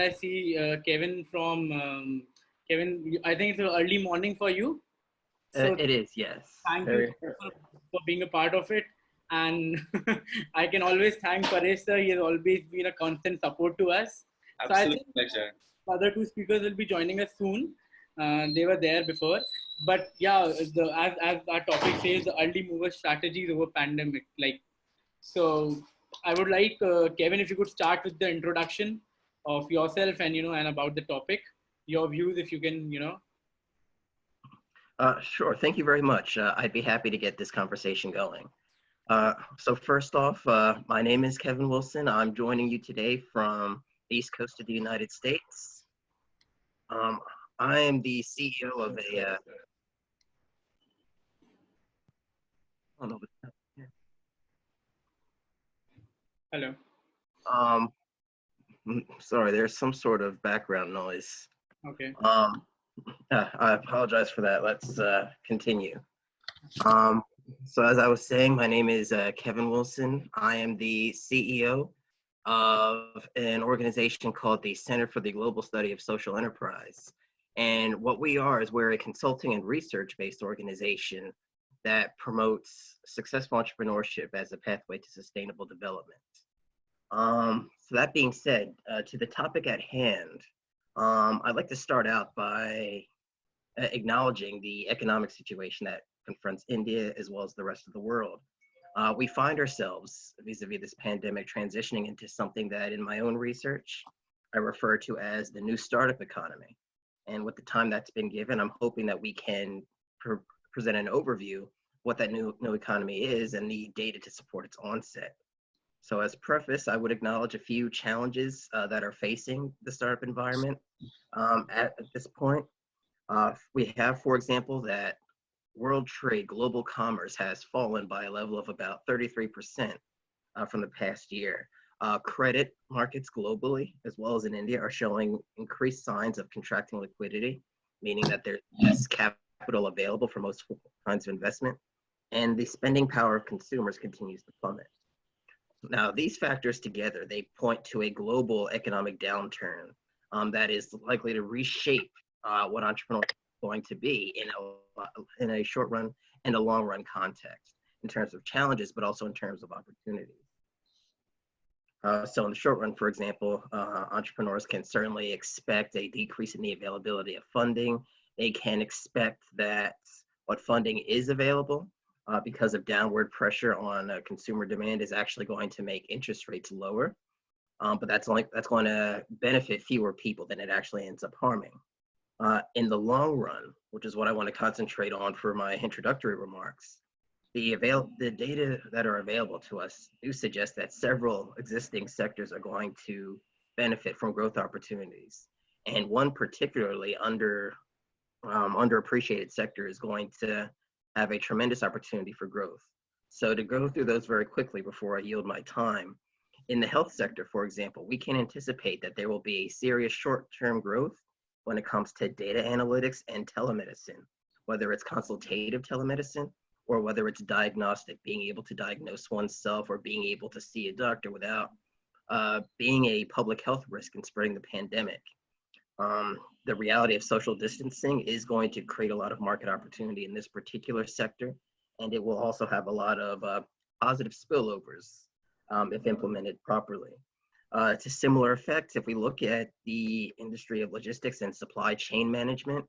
I see Kevin from Kevin. I think it's early morning for you. So It is, yes. thank you Very. for being a part of it. And I can always thank Paresh sir. He has always been a constant support to us. So I Absolute think pleasure. the other two speakers will be joining us soon. They were there before. But yeah, as our topic says, the early mover strategies over pandemic. So I would like Kevin, if you could start with the introduction of yourself and and about the topic, your views, if you can, Sure. Thank you very much. I'd be happy to get this conversation going. So first off, my name is Kevin Wilson. I'm joining you today from the East Coast of the United States. I am the CEO of a. I don't know what's happening Hello. Sorry, there's some sort of background noise. Okay. I apologize for that. Let's continue. So as I was saying, my name is Kevin Wilson. I am the CEO of an organization called the Center for the Global Study of Social Enterprise. And what we are is we're a consulting and research-based organization that promotes successful entrepreneurship as a pathway to sustainable development. So that being said, to the topic at hand, I'd like to start out by acknowledging the economic situation that confronts India as well as the rest of the world. We find ourselves vis-a-vis this pandemic transitioning into something that in my own research, I refer to as the new startup economy. And with the time that's been given, I'm hoping that we can present an overview of what that new economy is and the data to support its onset. So as preface, I would acknowledge a few challenges that are facing the startup environment at this point. We have, for example, that world trade, global commerce has fallen by a level of about 33% from the past year. Credit markets globally, as well as in India, are showing increased signs of contracting liquidity, meaning that there's less capital available for most kinds of investment, and the spending power of consumers continues to plummet. Now, these factors together, they point to a global economic downturn that is likely to reshape what entrepreneurship is going to be in a short run and a long run context in terms of challenges, but also in terms of opportunities. So in the short run, for example, entrepreneurs can certainly expect a decrease in the availability of funding. They can expect that what funding is available because of downward pressure on consumer demand is actually going to make interest rates lower. But that's going to benefit fewer people than it actually ends up harming. In the long run, which is what I want to concentrate on for my introductory remarks, the data that are available to us do suggest that several existing sectors are going to benefit from growth opportunities. And one particularly underappreciated sector is going to have a tremendous opportunity for growth. So to go through those very quickly before I yield my time, in the health sector, for example, we can anticipate that there will be a serious short-term growth when it comes to data analytics and telemedicine, whether it's consultative telemedicine or whether it's diagnostic, being able to diagnose oneself or being able to see a doctor without being a public health risk and spreading the pandemic. The reality of social distancing is going to create a lot of market opportunity in this particular sector, and it will also have a lot of positive spillovers if implemented properly. To similar effects, if we look at the industry of logistics and supply chain management,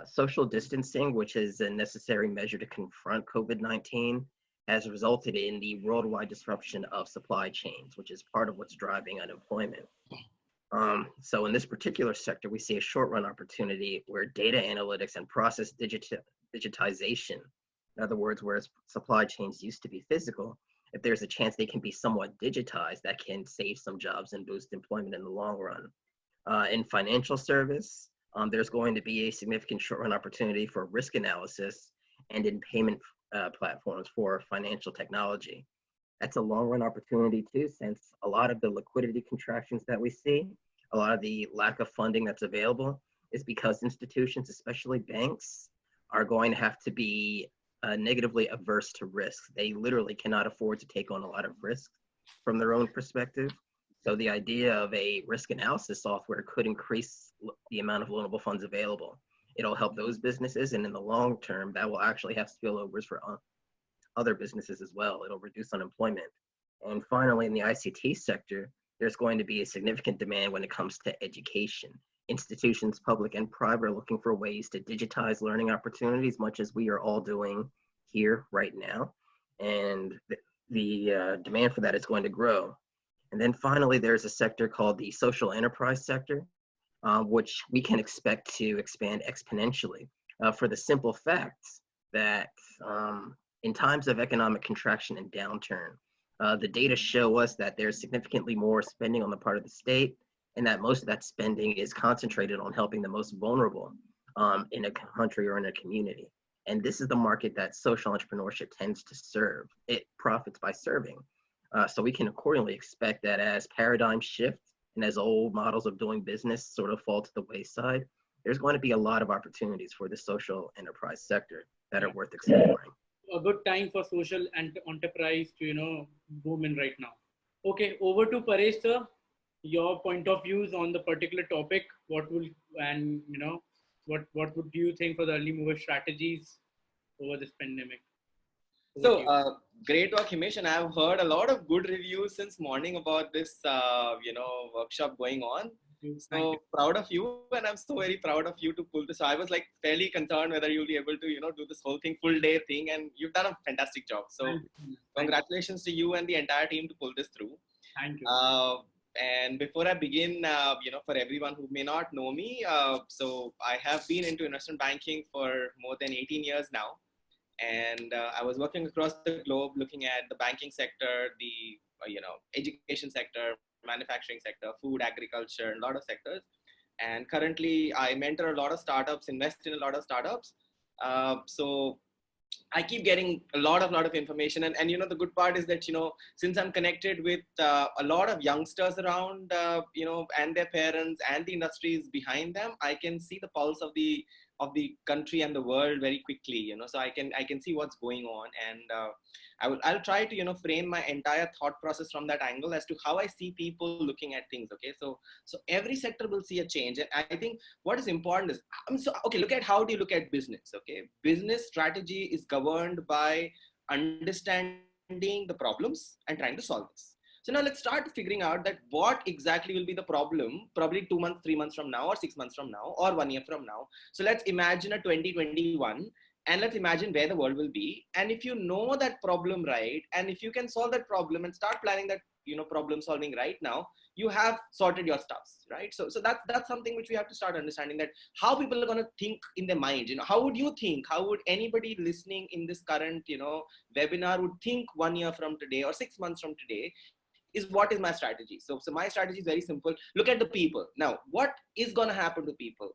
social distancing, which is a necessary measure to confront COVID-19, has resulted in the worldwide disruption of supply chains, which is part of what's driving unemployment. So in this particular sector, we see a short-run opportunity where data analytics and process digitization, in other words, whereas supply chains used to be physical, if there's a chance they can be somewhat digitized, that can save some jobs and boost employment in the long run. In financial service, there's going to be a significant short-run opportunity for risk analysis and in payment platforms for financial technology. That's a long-run opportunity too, since a lot of the liquidity contractions that we see, a lot of the lack of funding that's available is because institutions, especially banks, are going to have to be negatively averse to risk. They literally cannot afford to take on a lot of risk from their own perspective. So the idea of a risk analysis software could increase the amount of loanable funds available. It'll help those businesses, and in the long term, that will actually have spillovers for other businesses as well. It'll reduce unemployment. And finally, in the ICT sector, there's going to be a significant demand when it comes to education. Institutions, public and private, are looking for ways to digitize learning opportunities, much as we are all doing here right now. And the demand for that is going to grow. And then finally, there's a sector called the social enterprise sector, which we can expect to expand exponentially for the simple fact that in times of economic contraction and downturn, the data show us that there's significantly more spending on the part of the state, and that most of that spending is concentrated on helping the most vulnerable in a country or in a community. And this is the market that social entrepreneurship tends to serve. It profits by serving. So we can accordingly expect that as paradigms shift and as old models of doing business sort of fall to the wayside, there's going to be a lot of opportunities for the social enterprise sector that are worth exploring. A good time for social and enterprise to, boom in right now. Okay, over to Paresh sir. Your point of views on the particular topic. What would you think for the early mover strategies over this pandemic? So great work, Himish, and I've heard a lot of good reviews since morning about this workshop going on. So proud of you, and I'm so very proud of you to pull this. So I was like fairly concerned whether you'll be able to do this whole thing full day thing, and you've done a fantastic job. So congratulations to you and the entire team to pull this through. Thank you. And before I begin, for everyone who may not know me, so I have been into investment banking for more than 18 years now. And I was working across the globe, looking at the banking sector, the education sector, manufacturing sector, food, agriculture, and a lot of sectors. And currently, I mentor a lot of startups, invest in a lot of startups. So I keep getting a lot of information, and the good part is that since I'm connected with a lot of youngsters around, and their parents and the industries behind them, I can see the pulse of the country and the world very quickly. So I can see what's going on, and I'll try to frame my entire thought process from that angle as to how I see people looking at things. Okay, so every sector will see a change, and I think what is important is look at how do you look at business. Okay, business strategy is governed by understanding the problems and trying to solve this. So now let's start figuring out that what exactly will be the problem, probably 2 months, 3 months from now, or 6 months from now, or 1 year from now. So let's imagine a 2021, and let's imagine where the world will be. And if you know that problem right, and if you can solve that problem and start planning that problem solving right now, you have sorted your stuffs, right? So that's something which we have to start understanding, that how people are going to think in their mind. How would you think? How would anybody listening in this current webinar would think 1 year from today or 6 months from today? Is what is my strategy. So my strategy is very simple. Look at the people. Now, what is going to happen to people?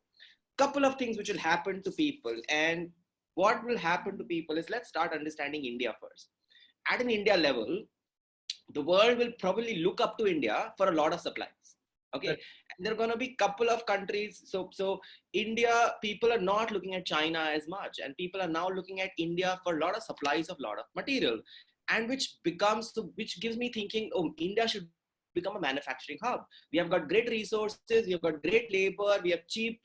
Couple of things which will happen to people. And what will happen to people is, let's start understanding India first. At an India level, the world will probably look up to India for a lot of supplies. Okay. Right. And there are going to be a couple of countries. So India, people are not looking at China as much. And people are now looking at India for a lot of supplies of a lot of material. And which gives me thinking, India should become a manufacturing hub. We have got great resources, we have got great labor, we have cheap,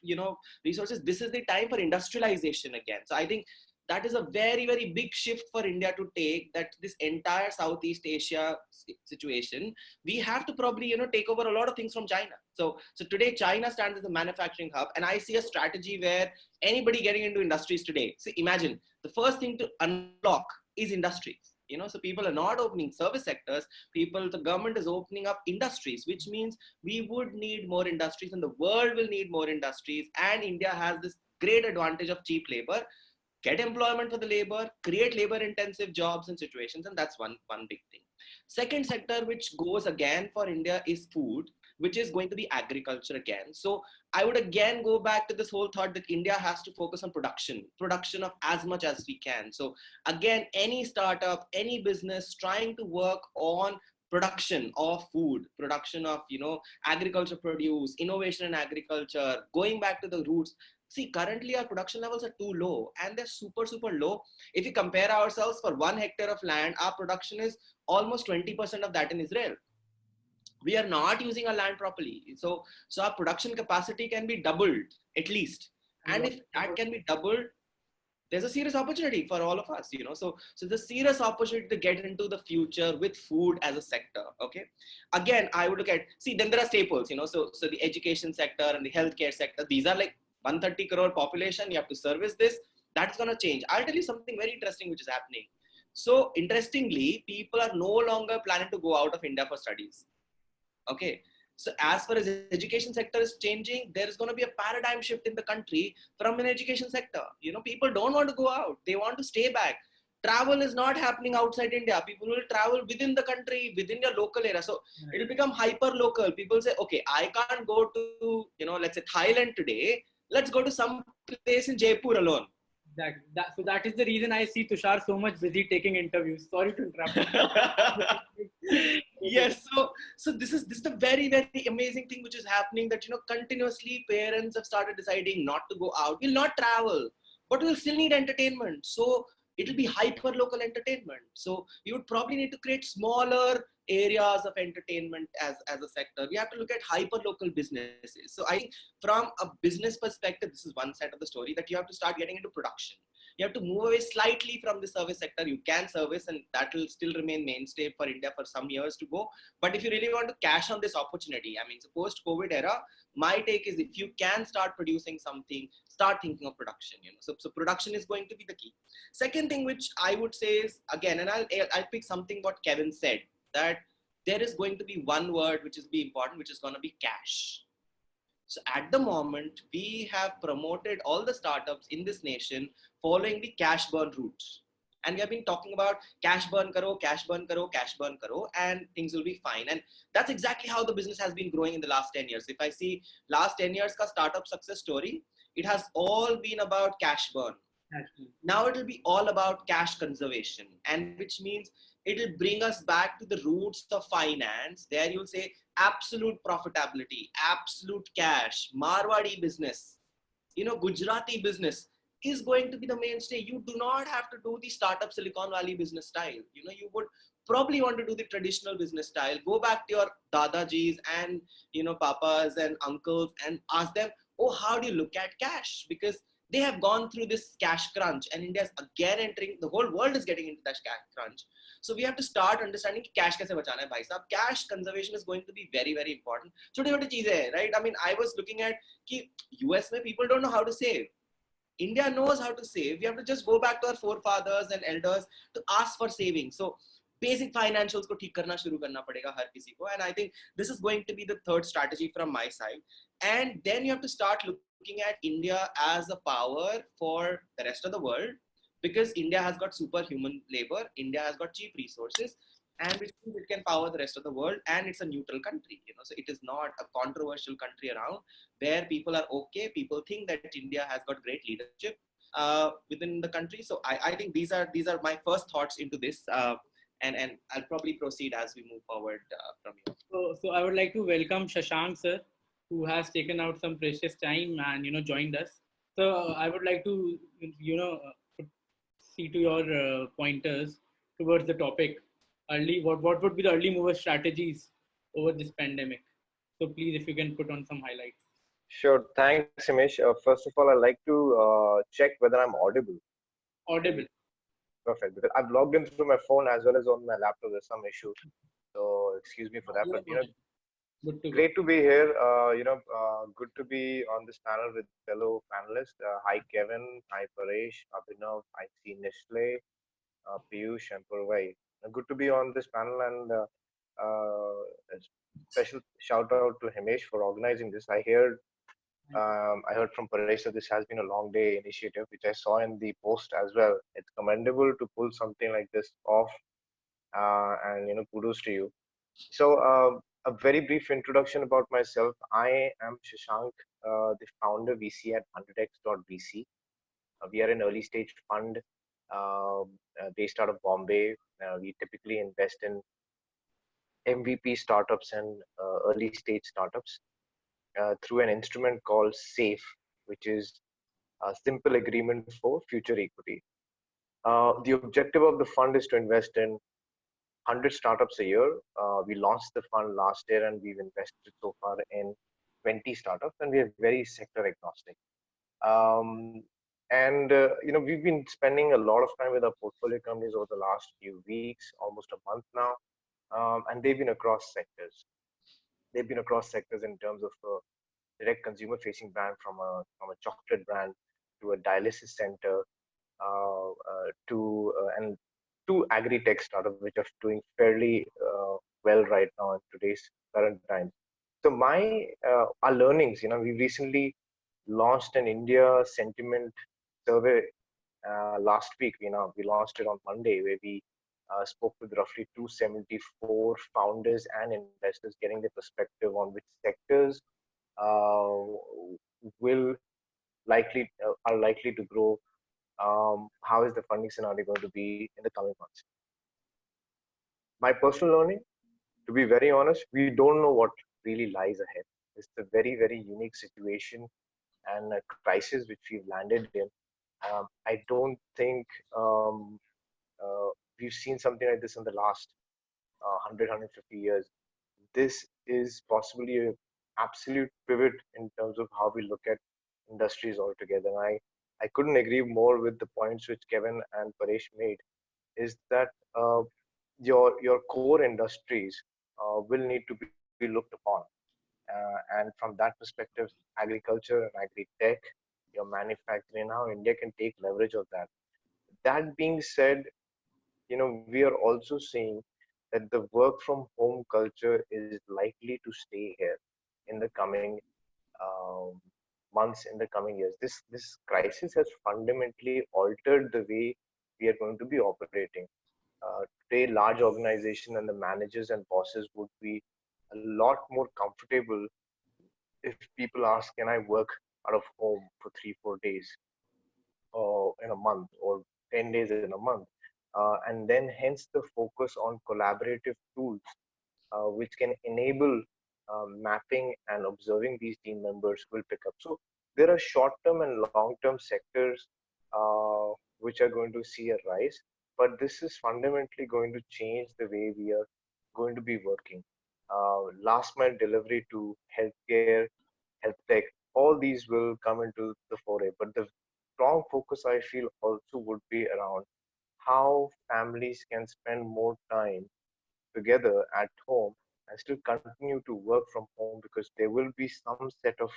resources. This is the time for industrialization again. So I think that is a very, very big shift for India to take, that this entire Southeast Asia situation, we have to probably, take over a lot of things from China. So today China stands as a manufacturing hub, and I see a strategy where anybody getting into industries today, so imagine the first thing to unlock is industries. So people are not opening service sectors. The government is opening up industries, which means we would need more industries, and the world will need more industries. And India has this great advantage of cheap labor. Get employment for the labor, create labor-intensive jobs and situations, and that's one big thing. Second sector, which goes again for India, is food, which is going to be agriculture again. So I would again go back to this whole thought that India has to focus on production of as much as we can. So again, any startup, any business trying to work on production of food, production of, agriculture produce, innovation in agriculture, going back to the roots. See, currently our production levels are too low, and they're super, super low. If you compare ourselves for 1 hectare of land, our production is almost 20% of that in Israel. We are not using our land properly. So our production capacity can be doubled at least. And if that can be doubled, there's a serious opportunity for all of us, so the serious opportunity to get into the future with food as a sector. Okay, again, I would look at, see, then there are staples, so the education sector and the healthcare sector, these are like 130 crore population, you have to service this. That's going to change. I'll tell you something very interesting which is happening. So interestingly, people are no longer planning to go out of India for studies. Okay, so as far as education sector is changing, there is going to be a paradigm shift in the country from an education sector. People don't want to go out, they want to stay back. Travel is not happening outside India. People will travel within the country, within your local area. So it'll become hyper local. People say, okay, I can't go to, let's say Thailand today, let's go to some place in Jaipur alone. So that is the reason I see Tushar so much busy taking interviews. Sorry to interrupt. Yes, so this is the very, very amazing thing which is happening, that continuously parents have started deciding not to go out. We'll not travel, but we'll still need entertainment. So it'll be hyper local entertainment. So you would probably need to create smaller areas of entertainment as a sector. We have to look at hyper local businesses. So I think from a business perspective, this is one side of the story, that you have to start getting into production. You have to move away slightly from the service sector. You can service, and that will still remain mainstay for India for some years to go. But if you really want to cash on this opportunity, I mean, it's a post-COVID era, my take is, if you can start producing something, start thinking of production. So production is going to be the key. Second thing which I would say is, again, and I'll pick something what Kevin said, that there is going to be one word which is be important, which is going to be cash. So at the moment, we have promoted all the startups in this nation following the cash burn route. And we have been talking about cash burn karo, cash burn karo, cash burn karo, and things will be fine. And that's exactly how the business has been growing in the last 10 years. If I see last 10 years ka startup success story, it has all been about cash burn. Now it will be all about cash conservation, and which means it'll bring us back to the roots of finance. There you'll say absolute profitability, absolute cash, Marwadi business, Gujarati business is going to be the mainstay. You do not have to do the startup Silicon Valley business style. You would probably want to do the traditional business style. Go back to your dadajis and, papas and uncles and ask them, oh, how do you look at cash? Because they have gone through this cash crunch, and India is again entering, the whole world is getting into that cash crunch. So we have to start understanding cash kaise bachana hai, bhai sahab. Cash conservation is going to be very, very important. Choti-choti cheezein hai, right? I mean, I was looking at ki US mein people don't know how to save. India knows how to save. We have to just go back to our forefathers and elders to ask for saving. So basic financials ko theek karna shuru karna padega har kisi ko. And I think this is going to be the third strategy from my side. And then you have to start looking at India as a power for the rest of the world, because India has got superhuman labor, India has got cheap resources, and which means it can power the rest of the world, and it's a neutral country. So it is not a controversial country around, where people are okay. People think that India has got great leadership within the country. So I think these are my first thoughts into this, and I'll probably proceed as we move forward from here. So I would like to welcome Shashank sir, who has taken out some precious time and joined us. So I would like to see to your pointers towards the topic. What would be the early mover strategies over this pandemic? So please, if you can put on some highlights. Sure. Thanks, Himish. First of all, I'd like to check whether I'm audible. Audible. Perfect. Because I've logged in through my phone as well as on my laptop. There's some issue, so excuse me for that. But great to be here. Good to be on this panel with fellow panelists. Hi, Kevin. Hi, Paresh, Abhinav. I see Nestle, Piyush, and Purvai. Good to be on this panel, and a special shout out to Himish for organizing this. I heard from Paresh that this has been a long day initiative, which I saw in the post as well. It's commendable to pull something like this off, and kudos to you. So a very brief introduction about myself. I am Shashank, the founder VC at 100x.vc. We are an early stage fund based out of Bombay. We typically invest in MVP startups and early stage startups through an instrument called SAFE, which is a simple agreement for future equity. The objective of the fund is to invest in 100 startups a year. We launched the fund last year, and we've invested so far in 20 startups, and we are very sector agnostic. Um, and we've been spending a lot of time with our portfolio companies over the last few weeks, almost a month now, and they've been across sectors. They've been across sectors in terms of direct consumer facing brand, from a chocolate brand to a dialysis center, to and two agri-tech startups which are doing fairly well right now in today's current times. So my our learnings, we recently launched an India sentiment survey last week. We launched it on Monday, where we spoke with roughly 274 founders and investors, getting their perspective on which sectors uh, will are likely to grow. How is the funding scenario going to be in the coming months? My personal learning, to be very honest, we don't know what really lies ahead. It's a very, very unique situation and a crisis which we've landed in. I don't think uh, we've seen something like this in the last 100, 150 years. This is possibly a absolute pivot in terms of how we look at industries altogether. And I couldn't agree more with the points which Kevin and Paresh made, is that your core industries will need to be looked upon. And from that perspective, agriculture and agri-tech, your manufacturing, how India can take leverage of that. That being said, we are also seeing that the work from home culture is likely to stay here in the coming um, months, in the coming years. This crisis has fundamentally altered the way we are going to be operating. Today, large organization and the managers and bosses would be a lot more comfortable if people ask, can I work out of home for 3, 4 days or in a month, or 10 days in a month? And then hence the focus on collaborative tools which can enable mapping and observing these team members will pick up. So there are short-term and long-term sectors which are going to see a rise, but this is fundamentally going to change the way we are going to be working. Last mile delivery to healthcare, health tech, all these will come into the foray. But the strong focus I feel also would be around how families can spend more time together at home and still continue to work from home, because there will be some set of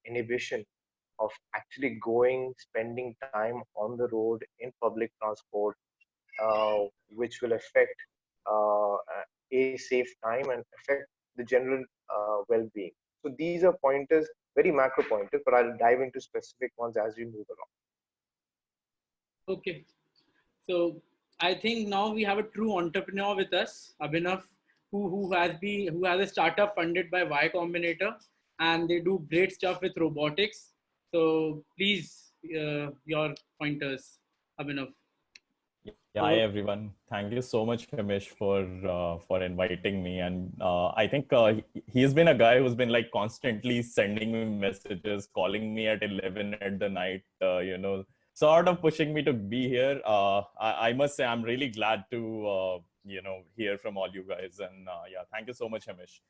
inhibition of actually spending time on the road in public transport, uh, which will affect a safe time and affect the general well-being. So these are pointers, very macro pointers, but I'll dive into specific ones as we move along. Okay. So I think now we have a true entrepreneur with us, Abhinav, who has a startup funded by Y Combinator, and they do great stuff with robotics. So please, your pointers, Abhinav. Yeah, hi everyone. Thank you so much, Himish, for inviting me. And I think he's been a guy who's been like constantly sending me messages, calling me at 11 at the night, sort of pushing me to be here. I must say I'm really glad to hear from all you guys. And yeah, thank you so much, Himish.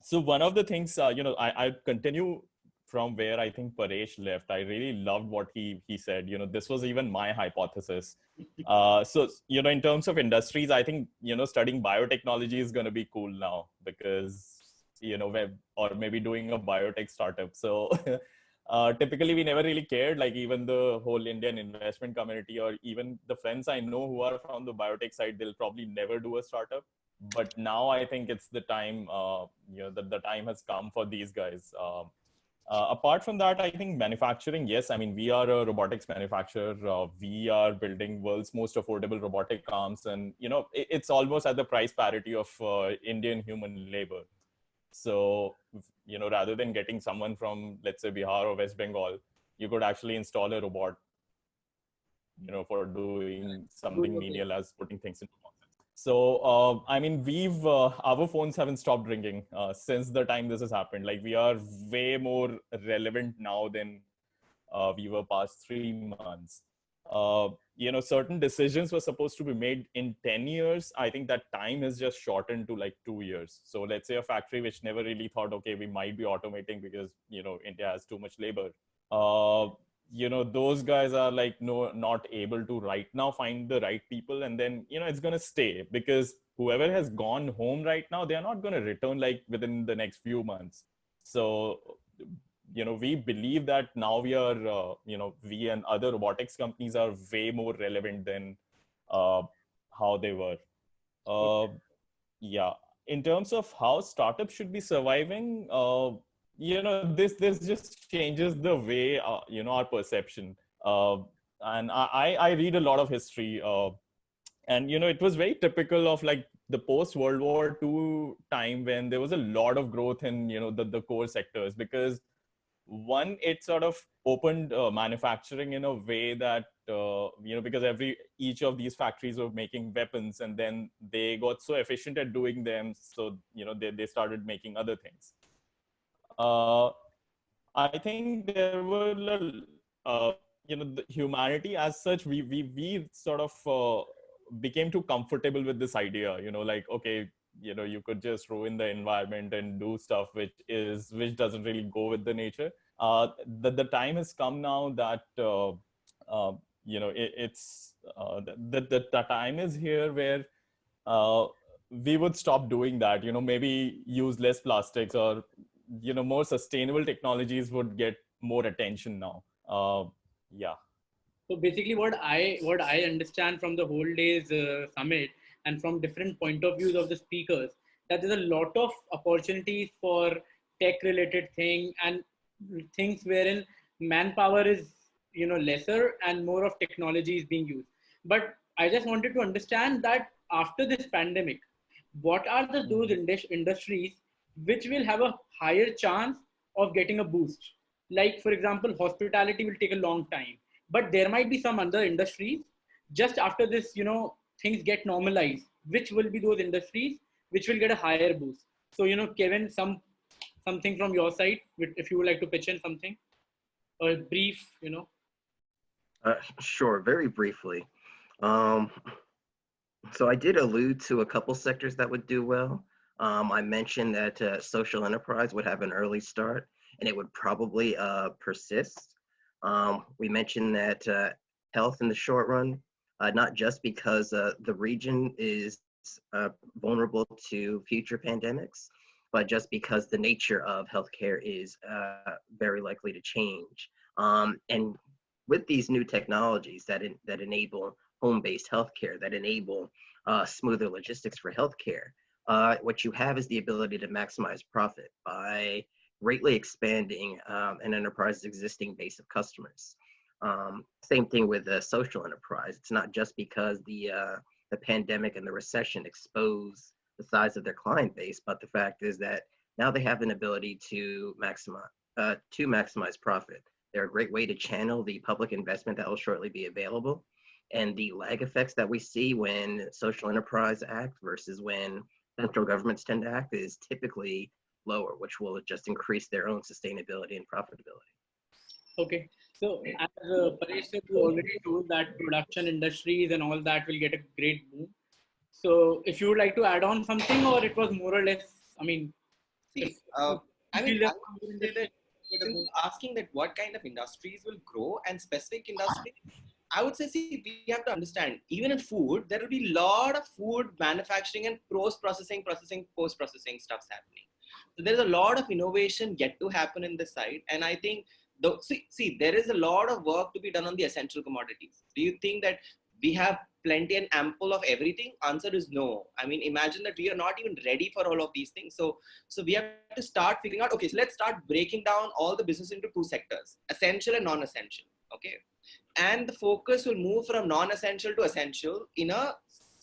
So one of the things, I continue from where I think Paresh left. I really loved what he said. This was even my hypothesis. So, in terms of industries, I think, studying biotechnology is going to be cool now because, or maybe doing a biotech startup. So typically we never really cared, like even the whole Indian investment community or even the friends I know who are from the biotech side, they'll probably never do a startup. But now I think it's the time, the time has come for these guys. Apart from that, I think manufacturing, yes, I mean, we are a robotics manufacturer. We are building world's most affordable robotic arms. And, it's almost at the price parity of Indian human labor. So, rather than getting someone from, let's say, Bihar or West Bengal, you could actually install a robot, for doing something menial as putting things into boxes. So, I mean, our phones haven't stopped ringing since the time this has happened. Like, we are way more relevant now than we were past 3 months. certain decisions were supposed to be made in 10 years. I think that time has just shortened to like 2 years. So let's say a factory which never really thought, okay, we might be automating because, India has too much labor. Those guys are like, no, not able to right now find the right people. And then, it's going to stay because whoever has gone home right now, they're not going to return like within the next few months. So, we believe that now we are, we and other robotics companies are way more relevant than how they were. Yeah. In terms of how startups should be surviving, this just changes the way, our perception. And I read a lot of history. And, it was very typical of like the post-World War II time when there was a lot of growth in, the core sectors because one, it sort of opened manufacturing in a way that, because each of these factories were making weapons and then they got so efficient at doing them. So, they started making other things. I think there were, the humanity as such, we sort of became too comfortable with this idea, like, okay, you could just ruin the environment and do stuff which doesn't really go with the nature. The time has come now that the time is here where we would stop doing that. Maybe use less plastics, or more sustainable technologies would get more attention now. Yeah. So basically, what I understand from the whole day's summit and from different point of views of the speakers, that there's a lot of opportunities for tech-related thing and things wherein manpower is lesser and more of technology is being used. But I just wanted to understand that after this pandemic, what are those industries which will have a higher chance of getting a boost? Like, for example, hospitality will take a long time, but there might be some other industries just after this, things get normalized, which will be those industries which will get a higher boost. So, Kevin, something from your side, if you would like to pitch in something, or brief, Sure, very briefly. So I did allude to a couple sectors that would do well. I mentioned that social enterprise would have an early start and it would probably persist. We mentioned that health in the short run, not just because the region is vulnerable to future pandemics, but just because the nature of healthcare is very likely to change. And with these new technologies that enable home-based healthcare, that enable smoother logistics for healthcare, what you have is the ability to maximize profit by greatly expanding an enterprise's existing base of customers. Same thing with the social enterprise. It's not just because the pandemic and the recession expose the size of their client base, but the fact is that now they have an ability to maximize profit. They're a great way to channel the public investment that will shortly be available. And the lag effects that we see when social enterprise act versus when central governments tend to act is typically lower, which will just increase their own sustainability and profitability. Okay. So as Paresh said, you already told that production industries and all that will get a great boom. So if you would like to add on something, or it was more or less, asking that what kind of industries will grow and specific industries, I would say, see, we have to understand, even in food, there will be a lot of food manufacturing and post-processing, post-processing stuffs happening. So there's a lot of innovation yet to happen in this side. And I think, there is a lot of work to be done on the essential commodities. Do you think that we have plenty and ample of everything? Answer is no. I mean, imagine that we are not even ready for all of these things. So we have to start figuring out, okay, so let's start breaking down all the business into two sectors, essential and non-essential. Okay. And the focus will move from non-essential to essential in a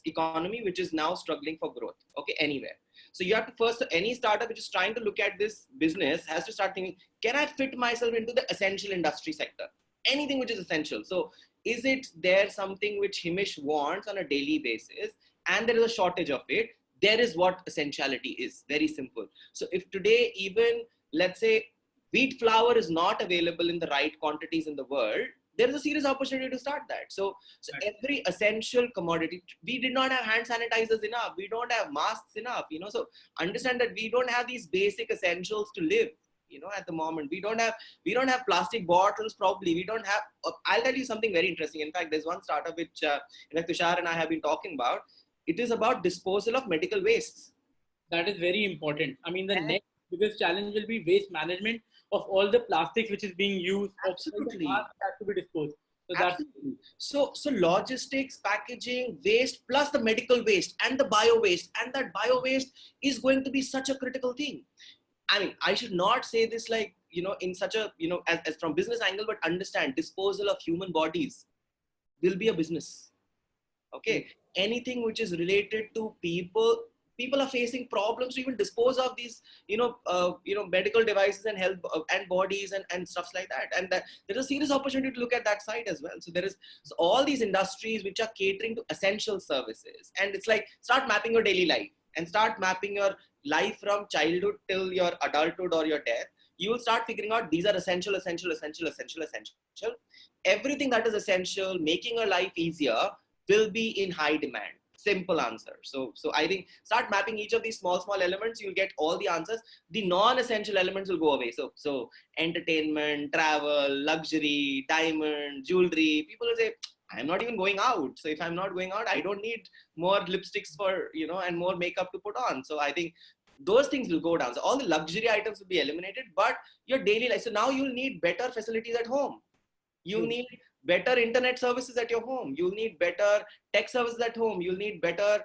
economy which is now struggling for growth. Okay, anywhere. So you have to first, any startup which is trying to look at this business has to start thinking, can I fit myself into the essential industry sector? Anything which is essential. So is it there something which Himish wants on a daily basis and there is a shortage of it? There is what essentiality is. Very simple. So if today even, let's say, wheat flour is not available in the right quantities in the world, there is a serious opportunity to start that. So every essential commodity, we did not have hand sanitizers enough. We don't have masks enough, so understand that we don't have these basic essentials to live, at the moment. We don't have plastic bottles, probably. We don't have, I'll tell you something very interesting. In fact, there's one startup which, Tushar and I have been talking about. It is about disposal of medical wastes. That is very important. I mean, the next biggest challenge will be waste management of all the plastics which is being used. Absolutely. Has to be disposed. So Absolutely. So logistics, packaging, waste, plus the medical waste and the bio waste. And that bio waste is going to be such a critical thing. I mean, I should not say this like, in such a, as from business angle, but understand disposal of human bodies will be a business. Okay. Anything which is related to people are facing problems to even dispose of these, medical devices and health and bodies and stuff like that. And there's a serious opportunity to look at that side as well. So so all these industries which are catering to essential services, and it's like, start mapping your daily life and start mapping your life from childhood till your adulthood or your death. You will start figuring out these are essential. Everything that is essential, making your life easier, will be in high demand. Simple answer. So I think start mapping each of these small elements. You'll get all the answers. The non-essential elements will go away. So entertainment, travel, luxury, diamond, jewelry. People will say, I'm not even going out. So if I'm not going out, I don't need more lipsticks for, and more makeup to put on. So I think those things will go down. So all the luxury items will be eliminated, but your daily life. So now you'll need better facilities at home. You'll need better internet services at your home. You'll need better tech services at home. You'll need better,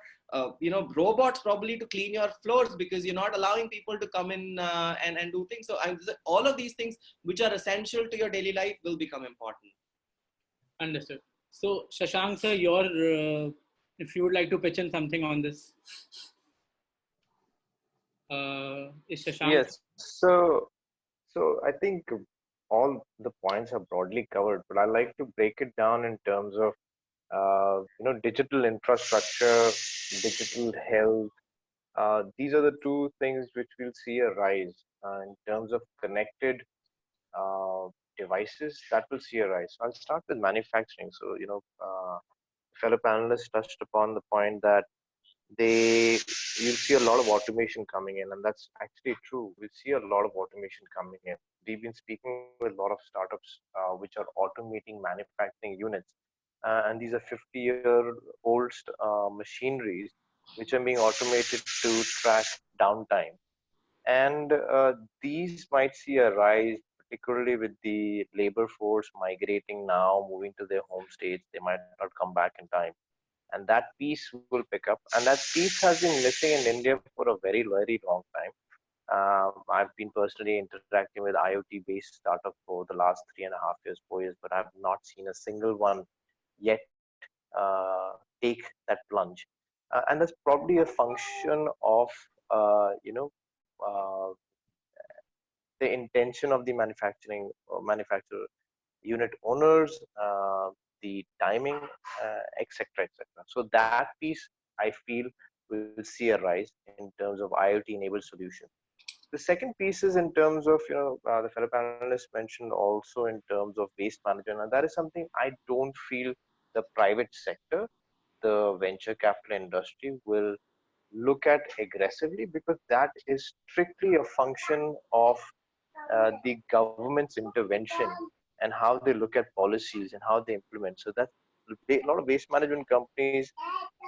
robots probably to clean your floors, because you're not allowing people to come in and do things. So all of these things which are essential to your daily life will become important. Understood. So Shashank sir, if you would like to pitch in something on this. Is Shashank? Yes. So I think all the points are broadly covered, but I like to break it down in terms of digital infrastructure, digital health. These are the two things which we'll see a rise in terms of connected devices. That will see a rise. So I'll start with manufacturing. So fellow panelists touched upon the point that you'll see a lot of automation coming in, and that's actually true. We'll see a lot of automation coming in. We've been speaking with a lot of startups which are automating manufacturing units, and these are 50-year-old machineries which are being automated to track downtime. And these might see a rise, particularly with the labor force migrating now, moving to their home states. They might not come back in time. And that piece will pick up. And that piece has been missing in India for a very, very long time. I've been personally interacting with IoT-based startups for the last 3.5 years, 4 years, but I've not seen a single one yet take that plunge. And that's probably a function of, the intention of the manufacturer, unit owners, the timing, etc., etc. So that piece, I feel, will see a rise in terms of IoT-enabled solutions. The second piece is in terms of, the fellow panelists mentioned also in terms of waste management, and that is something I don't feel the private sector, the venture capital industry will look at aggressively, because that is strictly a function of the government's intervention and how they look at policies and how they implement. So that's a lot of waste management companies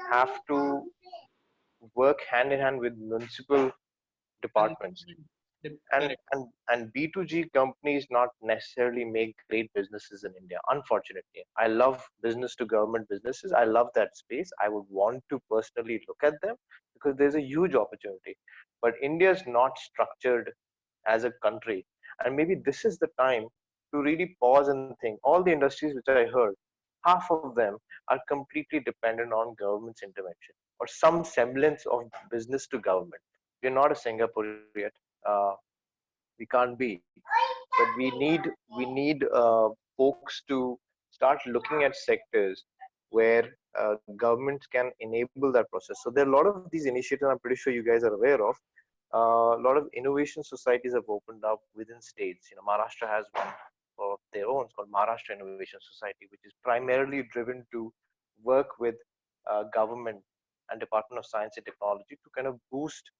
have to work hand in hand with municipal departments. And B2G companies not necessarily make great businesses in India, unfortunately. I love business to government businesses. I love that space. I would want to personally look at them because there's a huge opportunity. But India is not structured as a country. And maybe this is the time to really pause and think. All the industries which I heard, half of them are completely dependent on government's intervention or some semblance of business to government. We're not a Singapore yet. We can't be, but we need folks to start looking at sectors where governments can enable that process. So there are a lot of these initiatives I'm pretty sure you guys are aware of. A lot of innovation societies have opened up within states. Maharashtra has one, of their own. It's called Maharashtra Innovation Society, which is primarily driven to work with government and Department of Science and Technology to kind of boost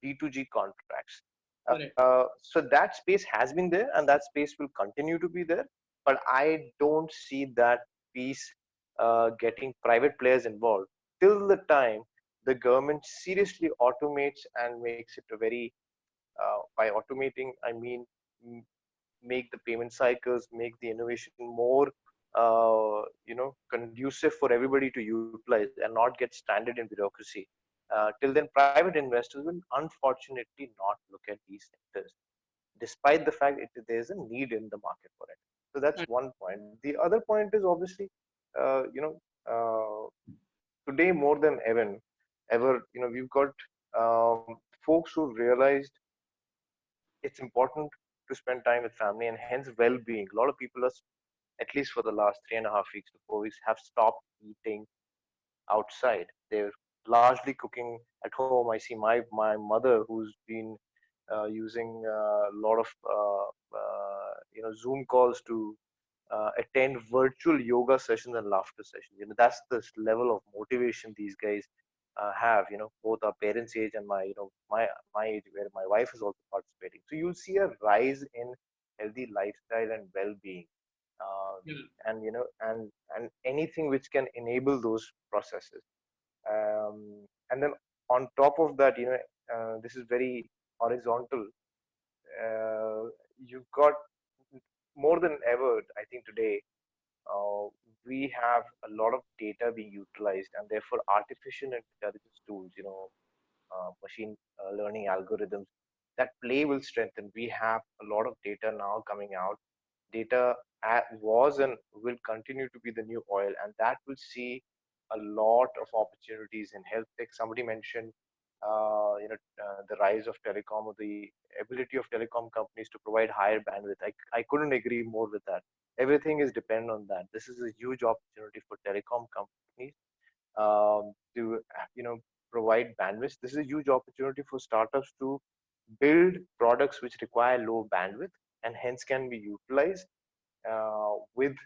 B2G contracts. Correct. So that space has been there, and that space will continue to be there. But I don't see that piece getting private players involved till the time the government seriously automates and makes it a very by automating, I mean make the payment cycles, make the innovation more, conducive for everybody to utilize and not get stranded in bureaucracy. Till then, private investors will unfortunately not look at these sectors, despite the fact there's a need in the market for it. So that's one point. The other point is obviously, uh, you know, today more than ever, we've got folks who realized it's important to spend time with family and hence well-being. A lot of people are, at least for the last 3.5 weeks to 4 weeks, have stopped eating outside. They're largely cooking at home. I see my mother, who's been using a lot of Zoom calls to attend virtual yoga sessions and laughter sessions. That's the level of motivation these guys have. Both our parents' age and my age, where my wife is also participating. So you'll see a rise in healthy lifestyle and well-being, and anything which can enable those processes. And then on top of that, this is very horizontal. You've got more than ever, I think today, uh, we have a lot of data being utilized, and therefore artificial intelligence tools, machine learning algorithms, that play will strengthen. We have a lot of data now coming out. Data was and will continue to be the new oil, and that will see a lot of opportunities in health tech. Somebody mentioned, the rise of telecom, or the ability of telecom companies to provide higher bandwidth. I couldn't agree more with that. Everything is dependent on that. This is a huge opportunity for telecom companies to provide bandwidth. This is a huge opportunity for startups to build products which require low bandwidth and hence can be utilized with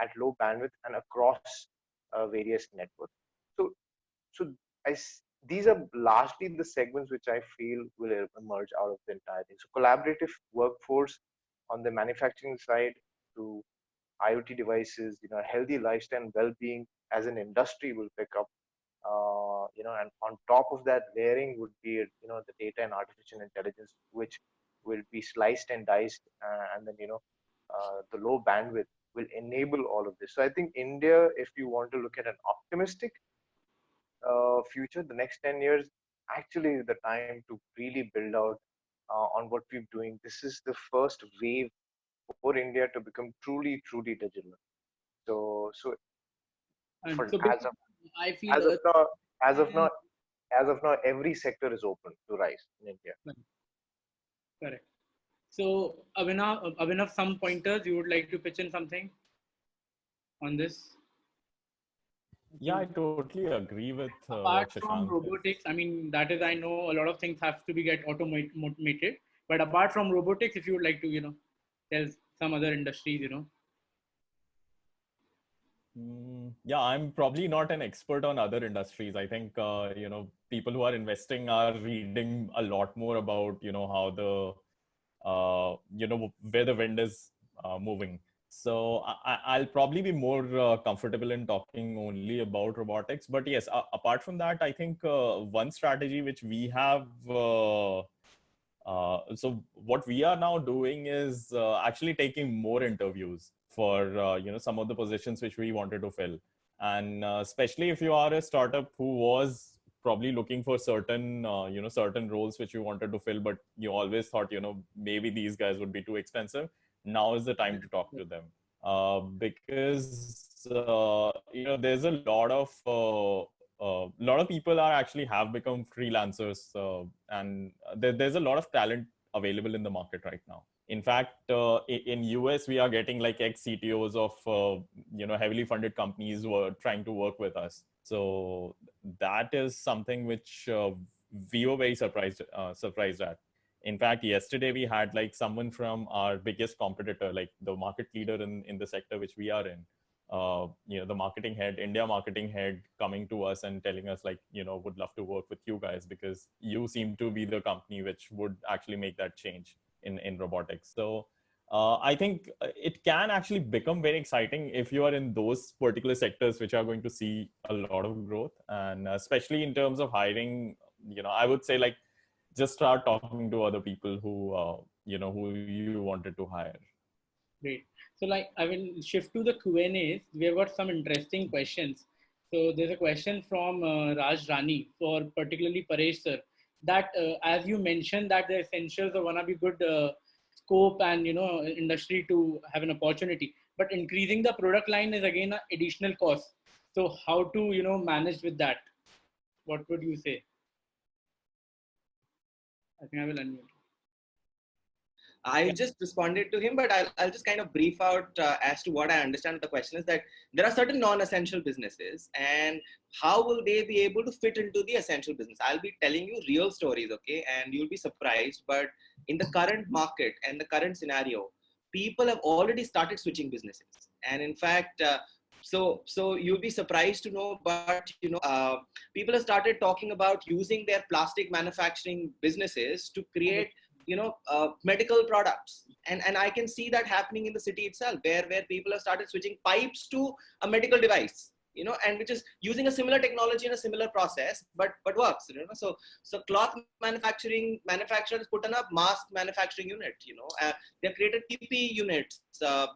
at low bandwidth and across various networks. So so these are largely the segments which I feel will emerge out of the entire thing. So collaborative workforce on the manufacturing side to IoT devices, healthy lifestyle and well-being as an industry will pick up. And on top of that, layering would be, the data and artificial intelligence, which will be sliced and diced, and then, the low bandwidth will enable all of this. So I think India, if you want to look at an optimistic future, the next 10 years, actually is the time to really build out on what we're doing. This is the first wave for India to become truly, truly digital. So And for so I feel as of now, as of now, as of now, every sector is open to rise in India. correct. So Abhinav, some pointers you would like to pitch in something on this? Yeah, I totally agree with Apart what from Shashank is. robotics, I mean, that is, I know a lot of things have to be get automated. But apart from robotics, if you would like to, tell some other industries. Yeah, I'm probably not an expert on other industries. I think, people who are investing are reading a lot more about, how where the wind is moving. So I'll probably be more comfortable in talking only about robotics. But yes, apart from that, I think one strategy which we have, so what we are now doing is actually taking more interviews for some of the positions which we wanted to fill, and especially if you are a startup who was probably looking for certain certain roles which you wanted to fill, but you always thought maybe these guys would be too expensive. Now is the time to talk to them, because there's a lot of people are actually have become freelancers, and there's a lot of talent available in the market right now. In fact, in US, we are getting like ex CTOs of heavily funded companies who are trying to work with us. So that is something which we were very surprised at. In fact, yesterday we had like someone from our biggest competitor, like the market leader in the sector which we are in, the marketing head, India marketing head, coming to us and telling us like, would love to work with you guys because you seem to be the company which would actually make that change in robotics. So I think it can actually become very exciting if you are in those particular sectors which are going to see a lot of growth, and especially in terms of hiring. I would say like just start talking to other people who you wanted to hire. Great. So like I will shift to the Q&As. We have got some interesting questions. So there's a question from Raj Rani for particularly Paresh sir, that as you mentioned that the essentials are gonna be good scope and industry to have an opportunity, but increasing the product line is again an additional cost. So how to manage with that? What would you say? I think I will unmute. I just responded to him, but I'll just kind of brief out as to what I understand the question is that there are certain non-essential businesses, and how will they be able to fit into the essential business? I'll be telling you real stories, okay? And you'll be surprised, but in the current market and the current scenario, people have already started switching businesses. And in fact, so you'll be surprised to know, but people have started talking about using their plastic manufacturing businesses to create medical products, and I can see that happening in the city itself, where people have started switching pipes to a medical device, and which is using a similar technology and a similar process, but works. So cloth manufacturers put in a mask manufacturing unit. They've created PP units.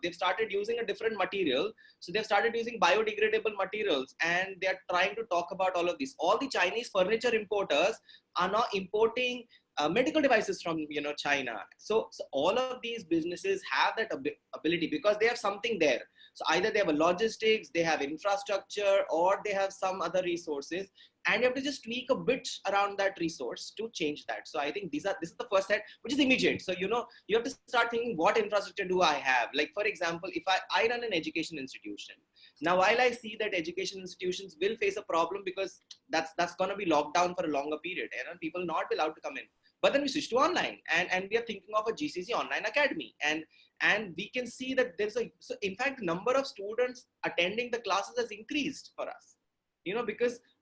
They've started using a different material, so they've started using biodegradable materials, and they're trying to talk about all of this. All the Chinese furniture importers are now importing medical devices from China. So all of these businesses have that ability because they have something there. So either they have a logistics, they have infrastructure, or they have some other resources, and you have to just tweak a bit around that resource to change that. So I think this is the first step, which is immediate. So you have to start thinking, what infrastructure do I have? Like for example, if I run an education institution. Now, while I see that education institutions will face a problem because that's going to be locked down for a longer period, and people not be allowed to come in. But then we switch to online, and we are thinking of a GCC online academy, and we can see that so in fact, the number of students attending the classes has increased for us,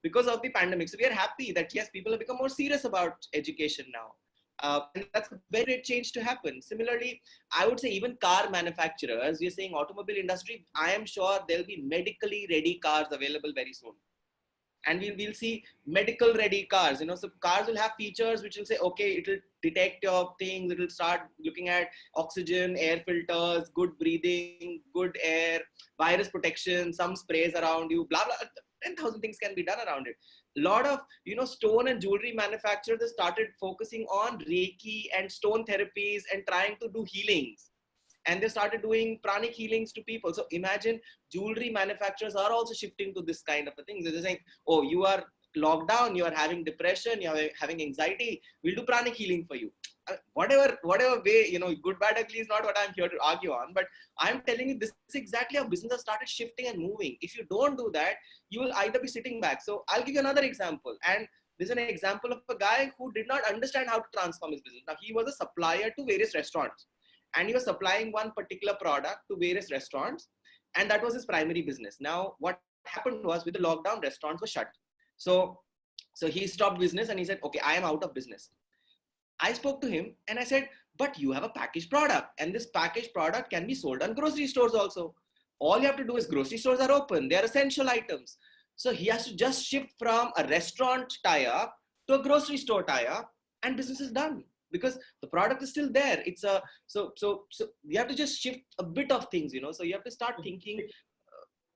because of the pandemic. So we are happy that yes, people have become more serious about education now. And that's a very great change to happen. Similarly, I would say even car manufacturers, we're saying automobile industry, I am sure there'll be medically ready cars available very soon. And we'll see medical ready cars. So cars will have features which will say, okay, it'll detect your things, it'll start looking at oxygen, air filters, good breathing, good air, virus protection, some sprays around you, blah blah. 10,000 things can be done around it. A lot of stone and jewelry manufacturers have started focusing on Reiki and stone therapies and trying to do healings. And they started doing pranic healings to people. So imagine jewelry manufacturers are also shifting to this kind of a thing. They're saying, oh, you are locked down, you are having depression, you are having anxiety, we'll do pranic healing for you. Whatever way, good, bad, ugly is not what I'm here to argue on, but I'm telling you, this is exactly how business has started shifting and moving. If you don't do that, you will either be sitting back. So I'll give you another example. And this is an example of a guy who did not understand how to transform his business. Now, he was a supplier to various restaurants, and he was supplying one particular product to various restaurants, and that was his primary business. Now, what happened was, with the lockdown, restaurants were shut. So he stopped business and he said, okay, I am out of business. I spoke to him and I said, but you have a packaged product, and this packaged product can be sold on grocery stores also. All you have to do is, grocery stores are open, they are essential items. So he has to just shift from a restaurant tie-up to a grocery store tie-up, and business is done. Because the product is still there. It's so you have to just shift a bit of things, so you have to start thinking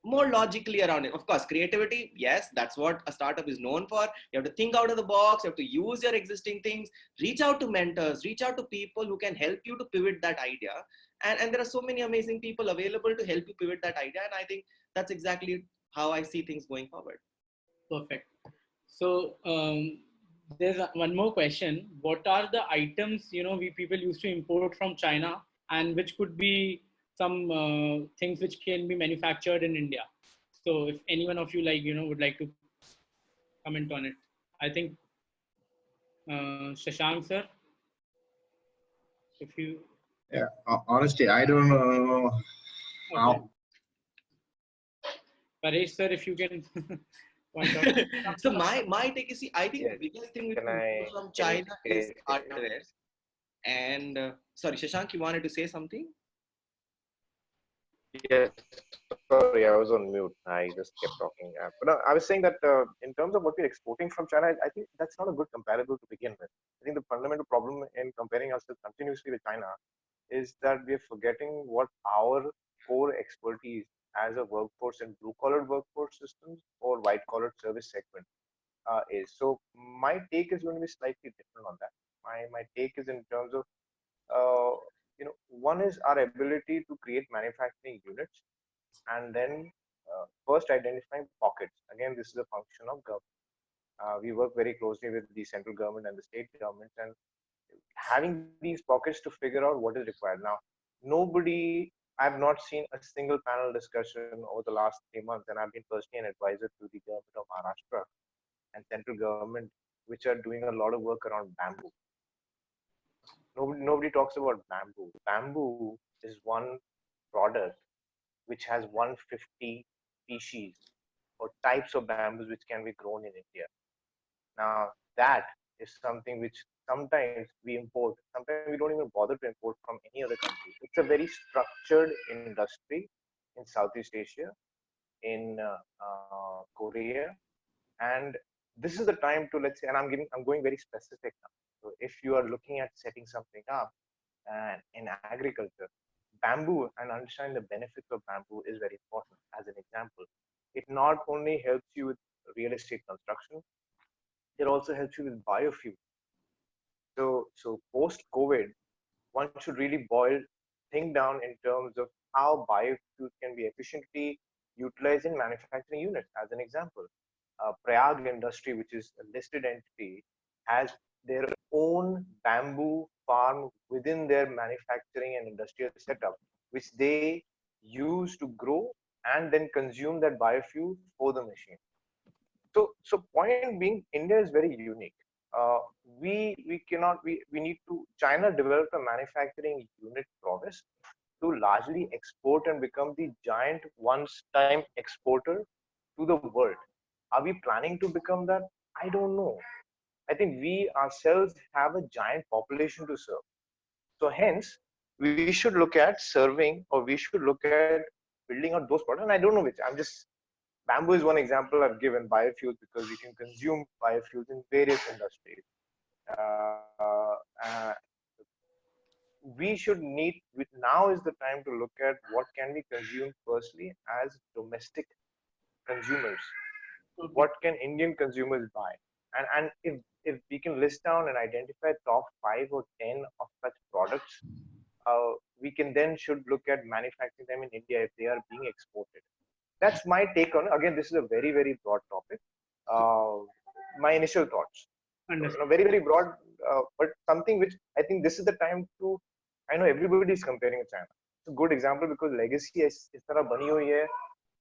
more logically around it. Of course, creativity, yes, that's what a startup is known for. You have to think out of the box, you have to use your existing things, reach out to mentors, reach out to people who can help you to pivot that idea. And there are so many amazing people available to help you pivot that idea. And I think that's exactly how I see things going forward. Perfect. So there's one more question. What are the items we people used to import from China, and which could be some things which can be manufactured in India? So if any one of you would like to comment on it, I think Shashank sir. If you, Yeah, honestly, I don't know how. okay. Paresh sir, if you can point out. So my take is, see, I think the Yes. biggest thing which Can we I? import from Can you China is guys hear me? hardware. And sorry, Shashank, you wanted to say something? Yes. Sorry, I was on mute. I just kept talking. But I was saying that in terms of what we're exporting from China, I think that's not a good comparable to begin with. I think the fundamental problem in comparing ourselves continuously with China is that we're forgetting what our core expertise as a workforce in blue-collar workforce systems or white-collar service segment is. So my take is going to be slightly different on that. My take is in terms of one is our ability to create manufacturing units and then first identifying pockets. Again, this is a function of government. We work very closely with the central government and the state governments, and having these pockets to figure out what is required. Now, nobody, I've not seen a single panel discussion over the last 3 months, and I've been personally an advisor to the government of Maharashtra and central government, which are doing a lot of work around bamboo. Nobody talks about bamboo. Bamboo is one product which has 150 species or types of bamboos which can be grown in India. Now, that is something which sometimes we import, sometimes we don't even bother to import from any other country. It's a very structured industry in Southeast Asia, in Korea, and this is the time to, let's say, and I'm going very specific now. So if you are looking at setting something up and in agriculture, bamboo and understanding the benefits of bamboo is very important. As an example, it not only helps you with real estate construction, it also helps you with biofuel. So post COVID, one should really think down in terms of how biofuel can be efficiently utilized in manufacturing units. As an example, Prayag Industry, which is a listed entity, has their own bamboo farm within their manufacturing and industrial setup, which they use to grow and then consume that biofuel for the machine. So point being, India is very unique. Uh, we need to, China developed a manufacturing unit prowess to largely export and become the giant once-time exporter to the world. Are we planning to become that? I don't know. I think we ourselves have a giant population to serve. So hence, we should look at serving, or we should look at building out those products. And I don't know which. Bamboo is one example I've given, biofuels, because we can consume biofuels in various industries. Uh, we should need, now is the time to look at what can be consumed firstly as domestic consumers. What can Indian consumers buy? And if we can list down and identify top 5 or 10 of such products, we can then should look at manufacturing them in India if they are being exported. That's my take on it. Again, this is a very, very broad topic. My initial thoughts. Very, very broad, but something which I think this is the time to, I know everybody is comparing with China. It's a good example because legacy is tarah bani hui hai